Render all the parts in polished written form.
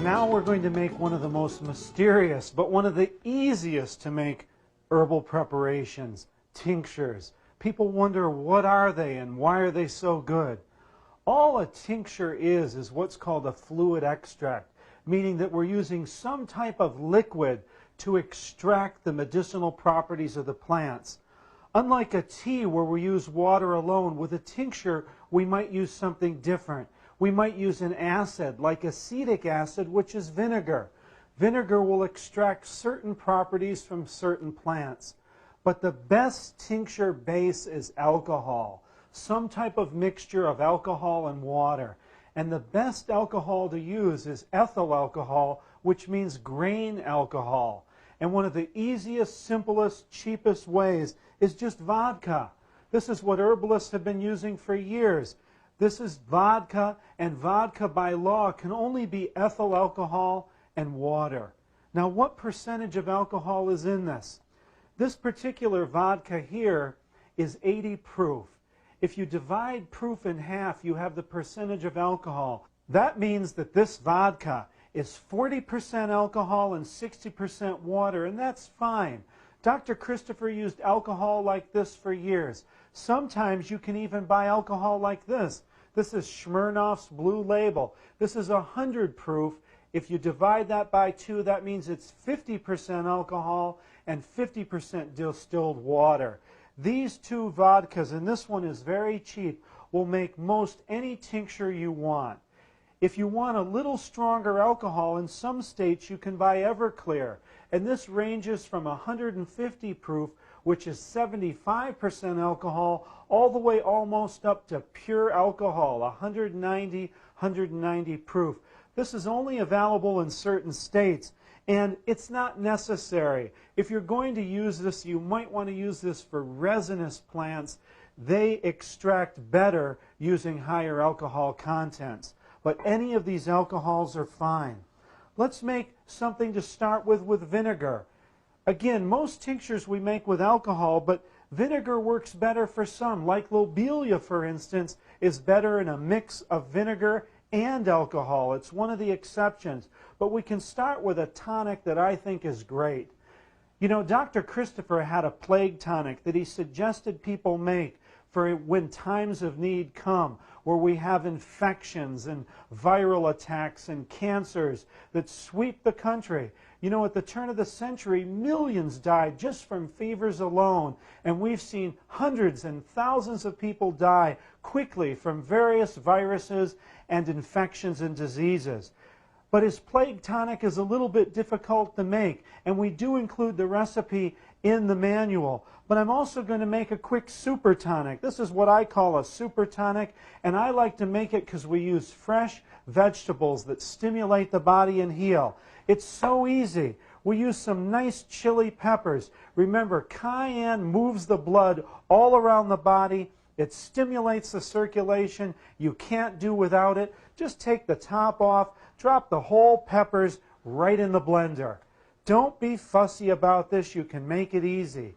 Now we're going to make one of the most mysterious, but one of the easiest to make herbal preparations, tinctures. People wonder, what are they and why are they so good? All a tincture is what's called a fluid extract, meaning that we're using some type of liquid to extract the medicinal properties of the plants. Unlike a tea where we use water alone, with a tincture we might use something different. We might use an acid like acetic acid, which is vinegar. Vinegar will extract certain properties from certain plants. But the best tincture base is alcohol, some type of mixture of alcohol and water. And the best alcohol to use is ethyl alcohol, which means grain alcohol. And one of the easiest, simplest, cheapest ways is just vodka. This is what herbalists have been using for years. This is vodka, and vodka by law can only be ethyl alcohol and water. Now, what percentage of alcohol is in this? This particular vodka here is 80 proof. If you divide proof in half, you have the percentage of alcohol. That means that this vodka is 40% alcohol and 60% water, and that's fine. Dr. Christopher used alcohol like this for years. Sometimes you can even buy alcohol like this. This is Smirnoff's Blue Label. This is 100 proof. If you divide that by 2, that means it's 50% alcohol and 50% distilled water. These two vodkas, and this one is very cheap, will make most any tincture you want. If you want a little stronger alcohol, in some states you can buy Everclear, and this ranges from 150 proof, which is 75% alcohol, all the way almost up to pure alcohol, 190 proof. This is only available in certain states, and it's not necessary. If you're going to use this, you might want to use this for resinous plants. They extract better using higher alcohol contents. But any of these alcohols are fine. Let's make something to start with vinegar. Again, most tinctures we make with alcohol, but vinegar works better for some. Like lobelia, for instance, is better in a mix of vinegar and alcohol. It's one of the exceptions. But we can start with a tonic that I think is great. You know, Dr. Christopher had a plague tonic that he suggested people make for when times of need come, where we have infections and viral attacks and cancers that sweep the country. You know, at the turn of the century, millions died just from fevers alone, and we've seen hundreds and thousands of people die quickly from various viruses and infections and diseases. But his plague tonic is a little bit difficult to make, and we do include the recipe in the manual. But I'm also going to make a quick super tonic. This is what I call a super tonic, and I like to make it because we use fresh vegetables that stimulate the body and heal. It's so easy. We use some nice chili peppers. Remember, cayenne moves the blood all around the body. It stimulates the circulation. You can't do without it. Just take the top off, drop the whole peppers right in the blender. Don't be fussy about this. You can make it easy.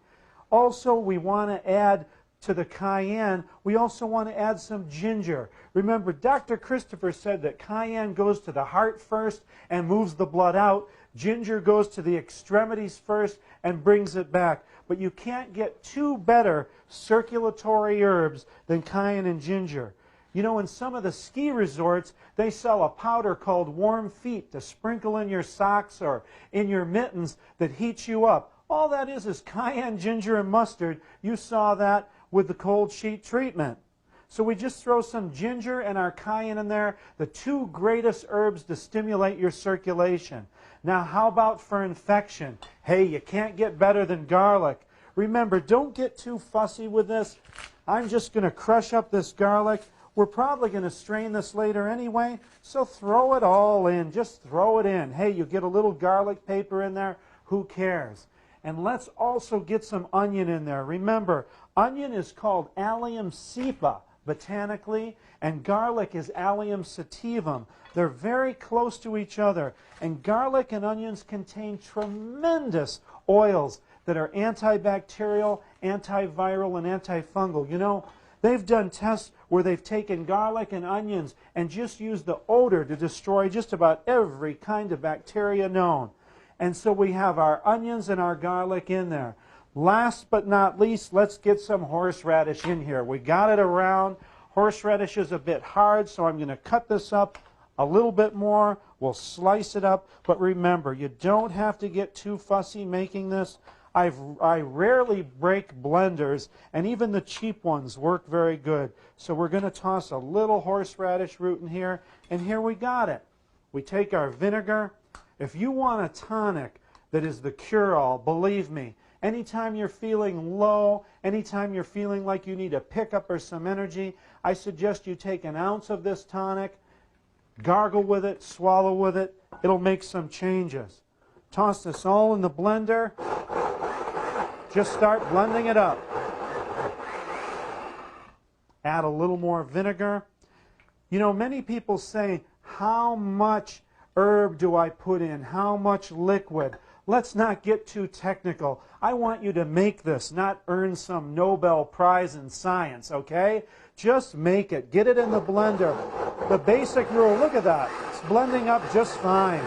Also, we want to add to the cayenne, we also want to add some ginger. Remember, Dr. Christopher said that cayenne goes to the heart first and moves the blood out. Ginger goes to the extremities first and brings it back. But you can't get two better circulatory herbs than cayenne and ginger. You know, in some of the ski resorts, they sell a powder called Warm Feet to sprinkle in your socks or in your mittens that heats you up. All that is cayenne, ginger, and mustard. You saw that with the cold sheet treatment. So we just throw some ginger and our cayenne in there, the two greatest herbs to stimulate your circulation. Now, how about for infection? Hey, you can't get better than garlic. Remember, don't get too fussy with this. I'm just going to crush up this garlic. We're probably going to strain this later anyway, so throw it all in. Just throw it in. Hey, you get a little garlic paper in there, who cares? And let's also get some onion in there. Remember, onion is called Allium cepa botanically, and garlic is Allium sativum. They're very close to each other, and garlic and onions contain tremendous oils that are antibacterial, antiviral, and antifungal. You know, They've done tests where they've taken garlic and onions and just used the odor to destroy just about every kind of bacteria known. And so we have our onions and our garlic in there. Last but not least, let's get some horseradish in here. We got it around. Horseradish is a bit hard, so I'm going to cut this up a little bit more. We'll slice it up. But remember, you don't have to get too fussy making this. I rarely break blenders, and even the cheap ones work very good. So we're going to toss a little horseradish root in here, and here we got it. We take our vinegar. If you want a tonic that is the cure-all, believe me, anytime you're feeling low, anytime you're feeling like you need a pickup or some energy, I suggest you take an ounce of this tonic, gargle with it, swallow with it. It'll make some changes. Toss this all in the blender. Just start blending it up. Add a little more vinegar. You know, many people say, how much herb do I put in? How much liquid? Let's not get too technical. I want you to make this, not earn some Nobel Prize in science, okay? Just make it. Get it in the blender. The basic rule, look at that. It's blending up just fine.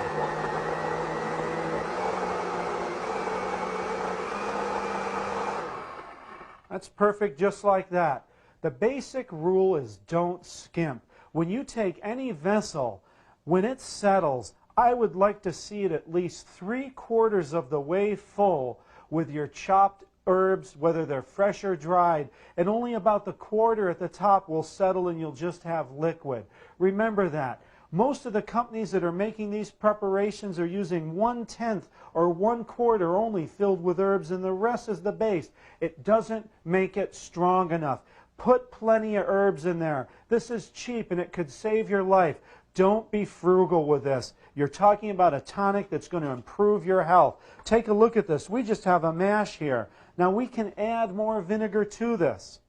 That's perfect just like that. The basic rule is don't skimp. When you take any vessel, when it settles, I would like to see it at least 3/4 of the way full with your chopped herbs, whether they're fresh or dried, and only about the quarter at the top will settle and you'll just have liquid. Remember that. Most of the companies that are making these preparations are using 1/10 or 1/4 only filled with herbs, and the rest is the base. It doesn't make it strong enough. Put plenty of herbs in there. This is cheap and it could save your life. Don't be frugal with this. You're talking about a tonic that's going to improve your health. Take a look at this. We just have a mash here. Now we can add more vinegar to this,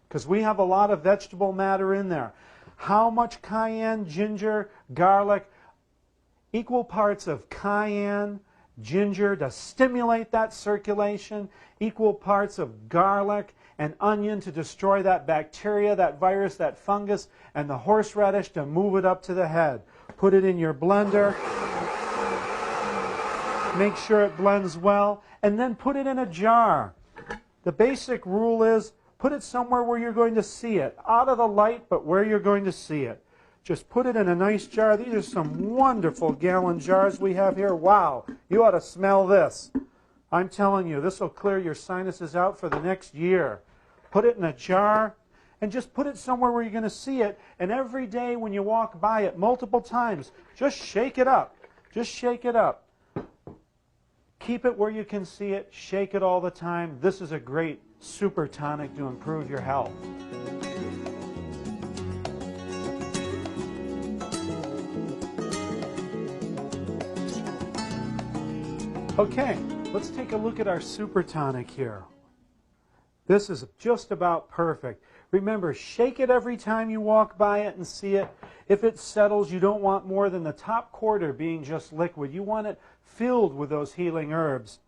because we have a lot of vegetable matter in there. How much cayenne, ginger, garlic? Equal parts of cayenne, ginger to stimulate that circulation, equal parts of garlic and onion to destroy that bacteria, that virus, that fungus, and the horseradish to move it up to the head. Put it in your blender. Make sure it blends well, and then put it in a jar. The basic rule is put it somewhere where you're going to see it, out of the light, but where you're going to see it. Just put it in a nice jar. These are some wonderful gallon jars we have here. Wow, you ought to smell this. I'm telling you, this will clear your sinuses out for the next year. Put it in a jar, and just put it somewhere where you're going to see it, and every day when you walk by it multiple times, just shake it up. Just shake it up. Keep it where you can see it. Shake it all the time. This is a great super tonic to improve your health. Okay, let's take a look at our super tonic here. This is just about perfect. Remember, shake it every time you walk by it and see it. If it settles, you don't want more than the top quarter being just liquid. You want it filled with those healing herbs.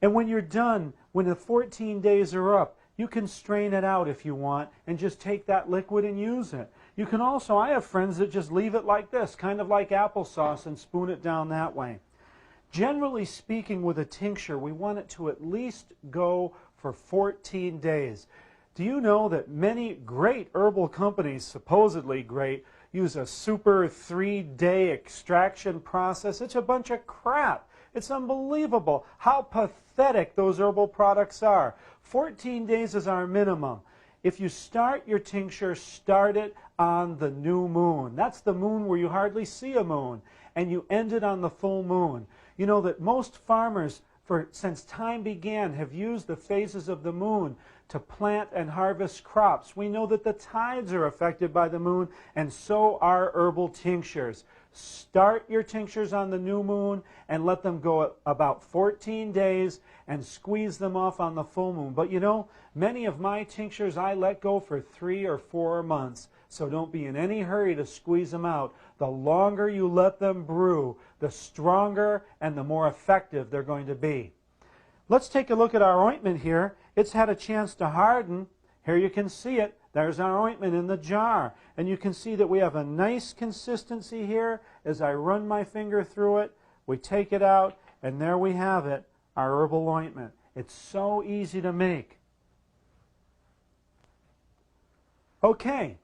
And when you're done, when the 14 days are up, you can strain it out if you want and just take that liquid and use it. You can also, I have friends that just leave it like this, kind of like applesauce, and spoon it down that way. Generally speaking, with a tincture, we want it to at least go for 14 days. Do you know that many great herbal companies, supposedly great, use a super 3-day extraction process? It's a bunch of crap. It's unbelievable how pathetic those herbal products are. 14 days is our minimum. If you start your tincture, start it on the new moon. That's the moon where you hardly see a moon. And you end it on the full moon. You know that most farmers, since time began, have used the phases of the moon to plant and harvest crops. We know that the tides are affected by the moon, and so are herbal tinctures. Start your tinctures on the new moon and let them go about 14 days and squeeze them off on the full moon. But you know, many of my tinctures I let go for 3 or 4 months. So don't be in any hurry to squeeze them out. The longer you let them brew, the stronger and the more effective they're going to be. Let's take a look at our ointment here. It's had a chance to harden. Here you can see it. There's our ointment in the jar. And you can see that we have a nice consistency here. As I run my finger through it, we take it out, and there we have it, our herbal ointment. It's so easy to make. Okay,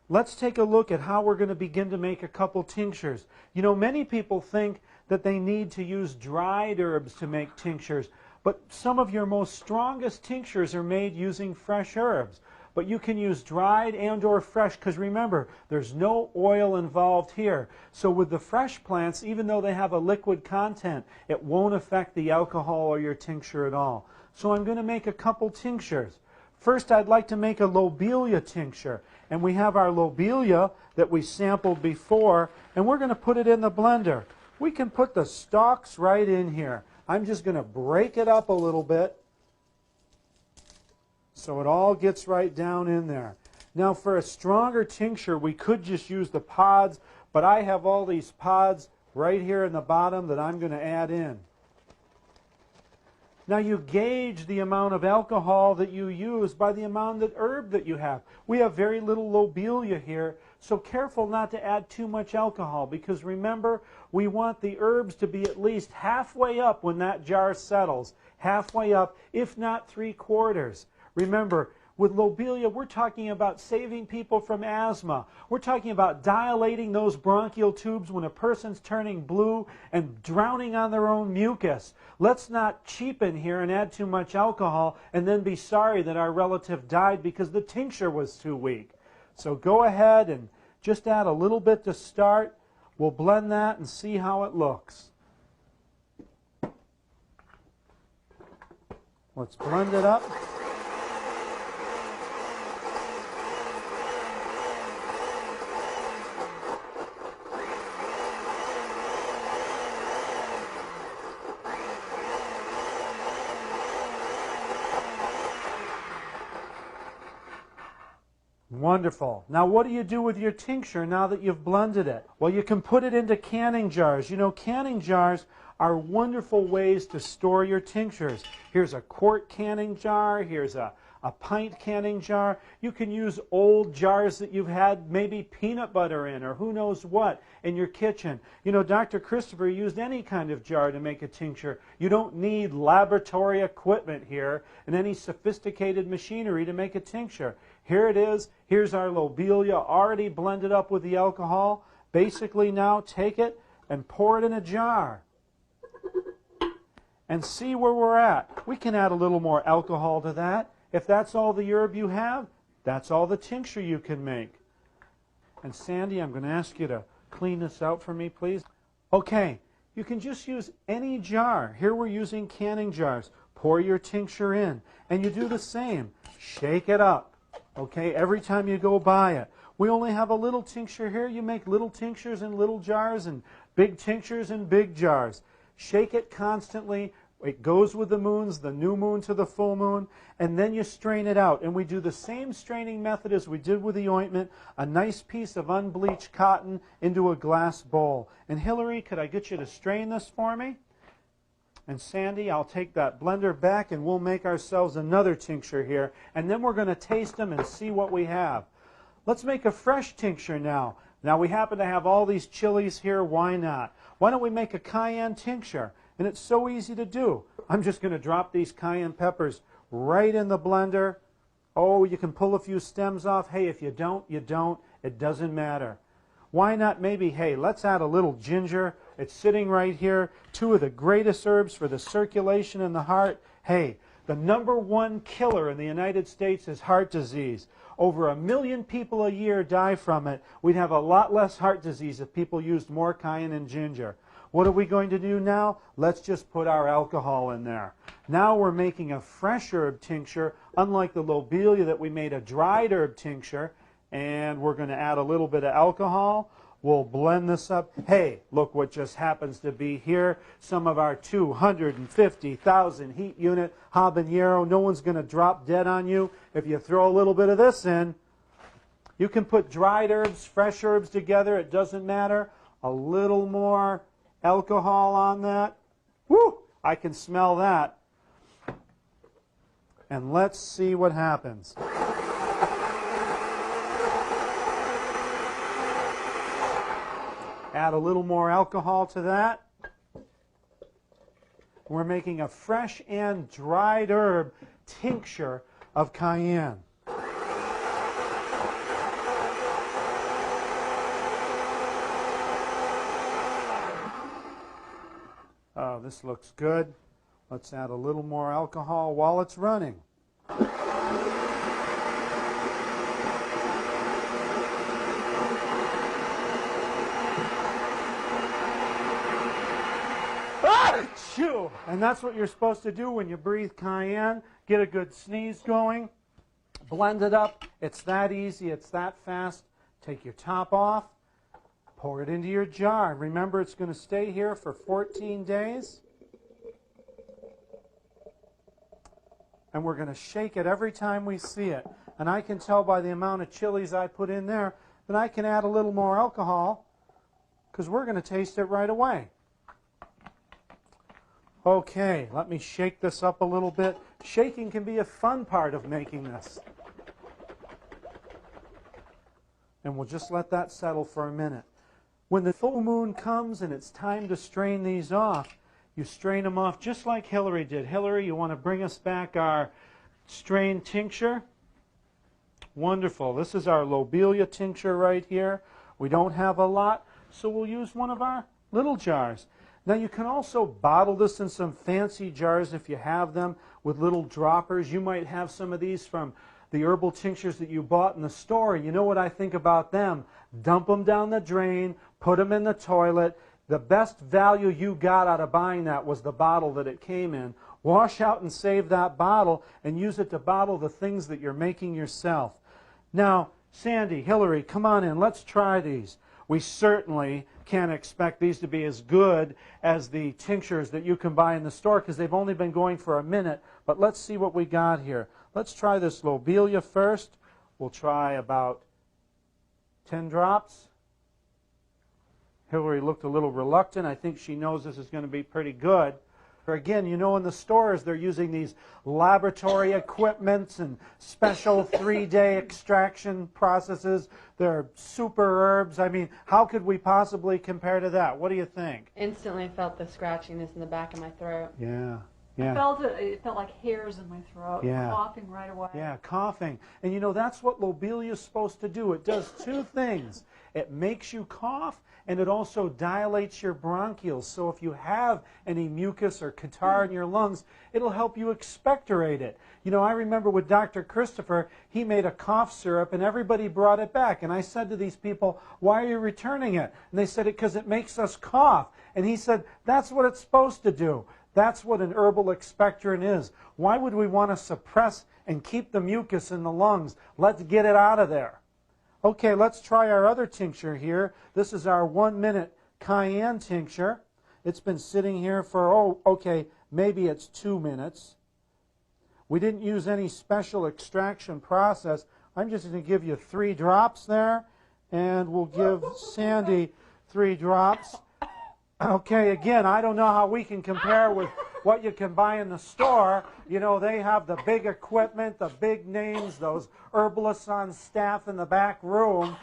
let's take a look at how we're going to begin to make a couple tinctures. You know, many people think that they need to use dried herbs to make tinctures, but some of your most strongest tinctures are made using fresh herbs. But you can use dried and or fresh, because remember, there's no oil involved here. So with the fresh plants, even though they have a liquid content, it won't affect the alcohol or your tincture at all. So I'm going to make a couple tinctures. First, I'd like to make a lobelia tincture. And we have our lobelia that we sampled before, and we're going to put it in the blender. We can put the stalks right in here. I'm just going to break it up a little bit so it all gets right down in there. Now for a stronger tincture, we could just use the pods, but I have all these pods right here in the bottom that I'm going to add in. Now you gauge the amount of alcohol that you use by the amount of herb that you have. We have very little lobelia here, so careful not to add too much alcohol, because remember, we want the herbs to be at least halfway up when that jar settles. Halfway up, if not 3/4. Remember, with lobelia, we're talking about saving people from asthma. We're talking about dilating those bronchial tubes when a person's turning blue and drowning on their own mucus. Let's not cheapen here and add too much alcohol and then be sorry that our relative died because the tincture was too weak. So go ahead and just add a little bit to start. We'll blend that and see how it looks. Let's blend it up. Wonderful. Now what do you do with your tincture now that you've blended it? Well, you can put it into canning jars. You know, canning jars are wonderful ways to store your tinctures. Here's a quart canning jar. Here's a pint canning jar. You can use old jars that you've had maybe peanut butter in or who knows what in your kitchen. You know, Dr. Christopher used any kind of jar to make a tincture. You don't need laboratory equipment here and any sophisticated machinery to make a tincture. Here it is. Here's our lobelia already blended up with the alcohol. Basically now take it and pour it in a jar and see where we're at. We can add a little more alcohol to that. If that's all the herb you have, that's all the tincture you can make. And Sandy, I'm going to ask you to clean this out for me, please. Okay, you can just use any jar. Here we're using canning jars. Pour your tincture in, and you do the same. Shake it up. Okay, every time you go by it. We only have a little tincture here. You make little tinctures in little jars and big tinctures in big jars. Shake it constantly. It goes with the moons, the new moon to the full moon, and then you strain it out. And we do the same straining method as we did with the ointment, a nice piece of unbleached cotton into a glass bowl. And Hillary, could I get you to strain this for me? And Sandy, I'll take that blender back and we'll make ourselves another tincture here. And then we're going to taste them and see what we have. Let's make a fresh tincture now. Now we happen to have all these chilies here. Why not? Why don't we make a cayenne tincture? And it's so easy to do. I'm just going to drop these cayenne peppers right in the blender. Oh, you can pull a few stems off. Hey, if you don't, you don't. It doesn't matter. Why not maybe, hey, let's add a little ginger. It's sitting right here. Two of the greatest herbs for the circulation in the heart. Hey, the #1 killer in the United States is heart disease. Over 1 million people a year die from it. We'd have a lot less heart disease if people used more cayenne and ginger. What are we going to do now? Let's just put our alcohol in there. Now we're making a fresh herb tincture, unlike the lobelia that we made a dried herb tincture. And we're going to add a little bit of alcohol. We'll blend this up. Hey, look what just happens to be here. Some of our 250,000 heat unit habanero. No one's going to drop dead on you if you throw a little bit of this in. You can put dried herbs, fresh herbs together. It doesn't matter. A little more alcohol on that. Woo! I can smell that. and let's see what happens. Add a little more alcohol to that. We're making a fresh and dried herb tincture of cayenne. Oh, this looks good. Let's add a little more alcohol while it's running. Achoo! And that's what you're supposed to do when you breathe cayenne. Get a good sneeze going. Blend it up. It's that easy. It's that fast. Take your top off. Pour it into your jar. Remember, it's going to stay here for 14 days. And we're going to shake it every time we see it. And I can tell by the amount of chilies I put in there that I can add a little more alcohol because we're going to taste it right away. Okay, let me shake this up a little bit. Shaking can be a fun part of making this. And we'll just let that settle for a minute. When the full moon comes and it's time to strain these off, you strain them off just like Hillary did. Hillary, you want to bring us back our strained tincture? Wonderful. This is our lobelia tincture right here. We don't have a lot, so we'll use one of our little jars. Now you can also bottle this in some fancy jars if you have them with little droppers. You might have some of these from the herbal tinctures that you bought in the store. You know what I think about them? Dump them down the drain, put them in the toilet. The best value you got out of buying that was the bottle that it came in. Wash out and save that bottle and use it to bottle the things that you're making yourself. Now, Sandy, Hillary, come on in. Let's try these. We certainly can't expect these to be as good as the tinctures that you can buy in the store because they've only been going for a minute. But let's see what we got here. Let's try this lobelia first. We'll try about 10 drops. Hillary looked a little reluctant. I think she knows this is going to be pretty good. Again, you know, in the stores they're using these laboratory equipments and special 3-day extraction processes. They're super herbs. I mean, how could we possibly compare to that? What do you think? Instantly felt the scratchiness in the back of my throat. Yeah. Yeah. I felt it. It felt like hairs in my throat. Yeah. Coughing right away. Yeah, coughing. And you know, that's what lobelia is supposed to do. It does two things. It makes you cough, and it also dilates your bronchioles. So if you have any mucus or catarrh in your lungs, it'll help you expectorate it. You know, I remember with Dr. Christopher, he made a cough syrup, and everybody brought it back. And I said to these people, why are you returning it? And they said, because it makes us cough. And he said, that's what it's supposed to do. That's what an herbal expectorant is. Why would we want to suppress and keep the mucus in the lungs? Let's get it out of there. Okay, let's try our other tincture here. This is our 1-minute cayenne tincture. It's been sitting here for, maybe it's 2 minutes. We didn't use any special extraction process. I'm just going to give you 3 drops there, and we'll give Sandy 3 drops. Okay, again, I don't know how we can compare with what you can buy in the store. You know, they have the big equipment, the big names, those herbalists on staff in the back room.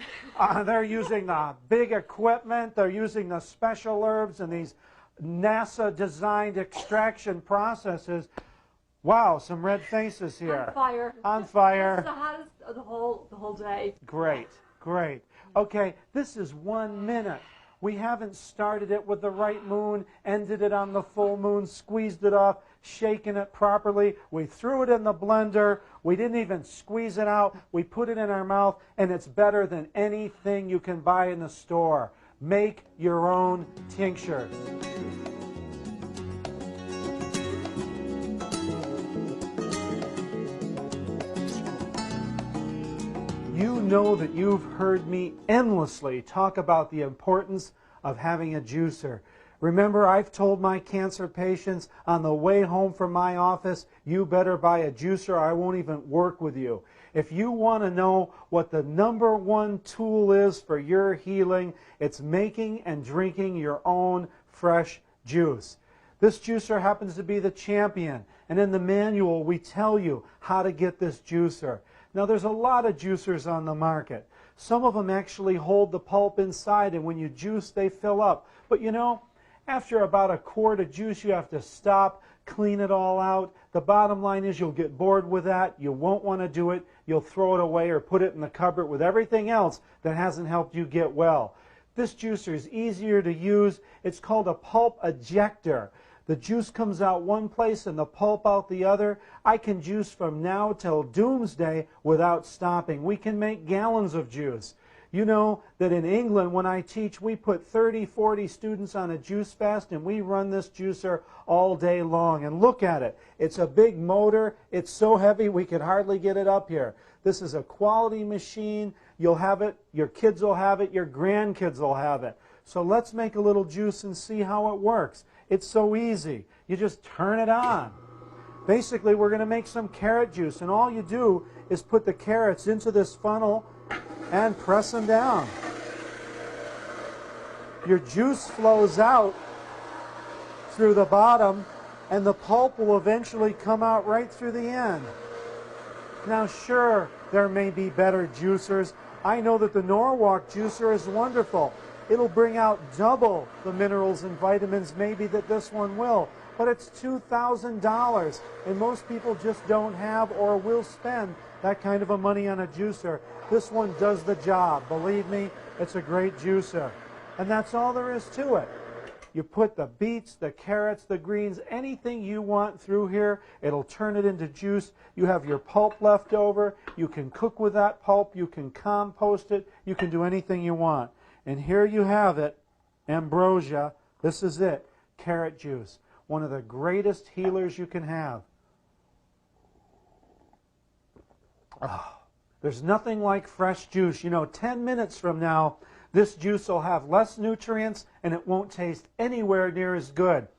They're using the big equipment. They're using the special herbs and these NASA-designed extraction processes. Wow, some red faces here. On fire. On fire. It's the hottest of the whole day. Great, great. Okay, this is 1 minute. We haven't started it with the right moon, ended it on the full moon, squeezed it off, shaken it properly. We threw it in the blender. We didn't even squeeze it out. We put it in our mouth, and it's better than anything you can buy in the store. Make your own tinctures. You know that you've heard me endlessly talk about the importance of having a juicer. Remember, I've told my cancer patients on the way home from my office, you better buy a juicer or I won't even work with you. If you want to know what the #1 tool is for your healing, it's making and drinking your own fresh juice. This juicer happens to be the champion, and in the manual we tell you how to get this juicer. Now there's a lot of juicers on the market. Some of them actually hold the pulp inside, and when you juice they fill up. But you know, after about a quart of juice you have to stop, clean it all out. The bottom line is you'll get bored with that. You won't want to do it. You'll throw it away or put it in the cupboard with everything else that hasn't helped you get well. This juicer is easier to use. It's called a pulp ejector. The juice comes out one place and the pulp out the other. I can juice from now till doomsday without stopping. We can make gallons of juice. You know that in England, when I teach, we put 30, 40 students on a juice fast, and we run this juicer all day long. And look at it. It's a big motor. It's so heavy we could hardly get it up here. This is a quality machine. You'll have it. Your kids will have it. Your grandkids will have it. So let's make a little juice and see how it works. It's so easy. You just turn it on. Basically, we're going to make some carrot juice, and all you do is put the carrots into this funnel and press them down. Your juice flows out through the bottom, and the pulp will eventually come out right through the end. Now sure, there may be better juicers. I know that the Norwalk juicer is wonderful. It'll bring out double the minerals and vitamins maybe that this one will. But it's $2,000, and most people just don't have or will spend that kind of a money on a juicer. This one does the job. Believe me, it's a great juicer. And that's all there is to it. You put the beets, the carrots, the greens, anything you want through here. It'll turn it into juice. You have your pulp left over. You can cook with that pulp. You can compost it. You can do anything you want. And here you have it, ambrosia. This is it, carrot juice. One of the greatest healers you can have. Oh, there's nothing like fresh juice. You know, 10 minutes from now, this juice will have less nutrients and it won't taste anywhere near as good.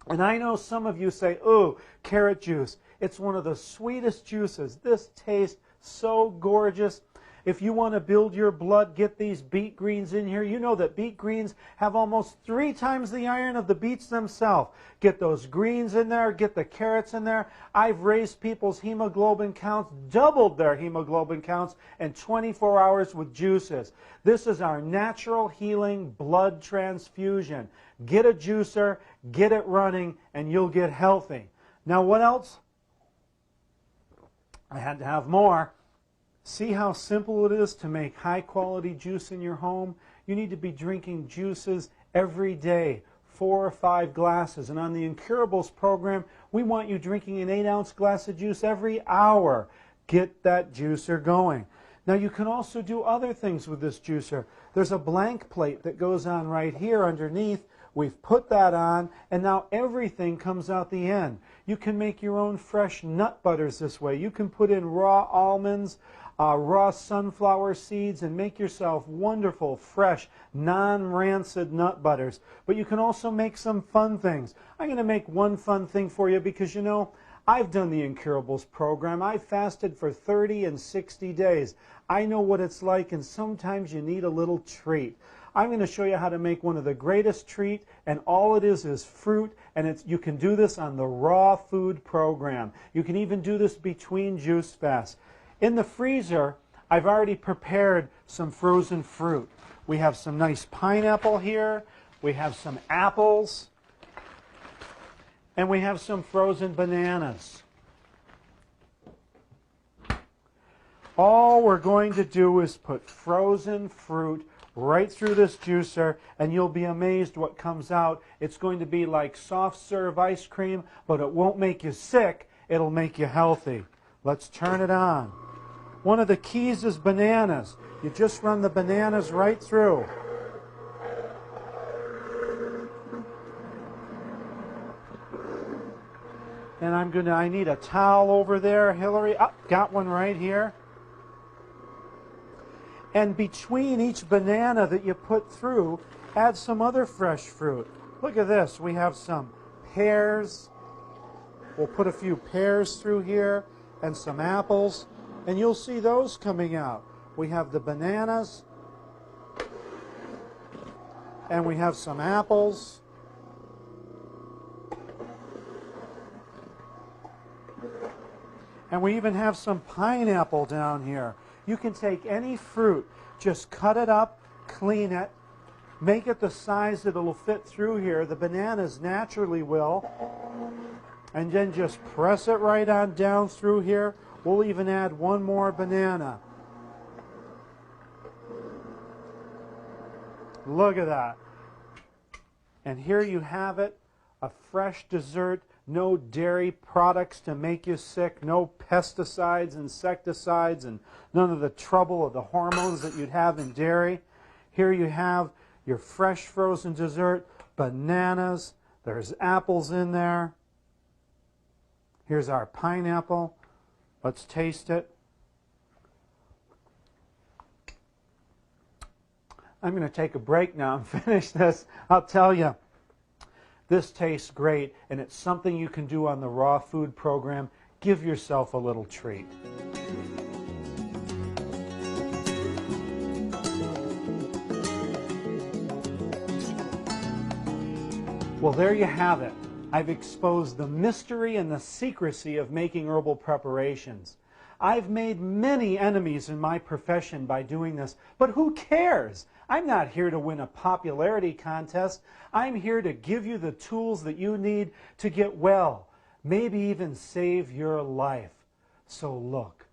And I know some of you say, ooh, carrot juice. It's one of the sweetest juices. This tastes so gorgeous. If you want to build your blood, get these beet greens in here. You know that beet greens have almost 3 times the iron of the beets themselves. Get those greens in there, get the carrots in there. I've raised people's hemoglobin counts, doubled their hemoglobin counts in 24 hours with juices. This is our natural healing blood transfusion. Get a juicer, get it running, and you'll get healthy. Now what else? I had to have more. See how simple it is to make high-quality juice in your home? You need to be drinking juices every day, 4 or 5 glasses. And on the Incurables program, we want you drinking an 8-ounce glass of juice every hour. Get that juicer going. Now, you can also do other things with this juicer. There's a blank plate that goes on right here underneath. We've put that on, and now everything comes out the end. You can make your own fresh nut butters this way. You can put in raw almonds, raw sunflower seeds, and make yourself wonderful, fresh, non-rancid nut butters. But you can also make some fun things. I'm going to make one fun thing for you because, you know, I've done the Incurables program. I've fasted for 30 and 60 days. I know what it's like, and sometimes you need a little treat. I'm going to show you how to make one of the greatest treat, and all it is fruit, and you can do this on the raw food program. You can even do this between juice fasts. In the freezer, I've already prepared some frozen fruit. We have some nice pineapple here, we have some apples, and we have some frozen bananas. All we're going to do is put frozen fruit right through this juicer, and you'll be amazed what comes out. It's going to be like soft serve ice cream, but it won't make you sick, it'll make you healthy. Let's turn it on. One of the keys is bananas. You just run the bananas right through. And I need a towel over there, Hillary. Oh, got one right here. And between each banana that you put through, add some other fresh fruit. Look at this. We have some pears. We'll put a few pears through here and some apples. And you'll see those coming out. We have the bananas. And we have some apples. And we even have some pineapple down here. You can take any fruit, just cut it up, clean it, make it the size that it'll fit through here. The bananas naturally will. And then just press it right on down through here. We'll even add one more banana. Look at that. And here you have it, a fresh dessert, no dairy products to make you sick, no pesticides, insecticides, and none of the trouble of the hormones that you'd have in dairy. Here you have your fresh frozen dessert, bananas, there's apples in there. Here's our pineapple. Let's taste it. I'm going to take a break now and finish this. I'll tell you, this tastes great, and it's something you can do on the raw food program. Give yourself a little treat. Well, there you have it. I've exposed the mystery and the secrecy of making herbal preparations. I've made many enemies in my profession by doing this, but who cares? I'm not here to win a popularity contest. I'm here to give you the tools that you need to get well, maybe even save your life. So look,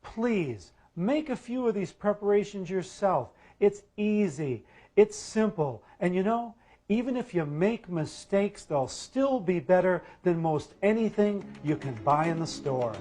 please make a few of these preparations yourself. It's easy, it's simple, and you know, even if you make mistakes, they'll still be better than most anything you can buy in the store.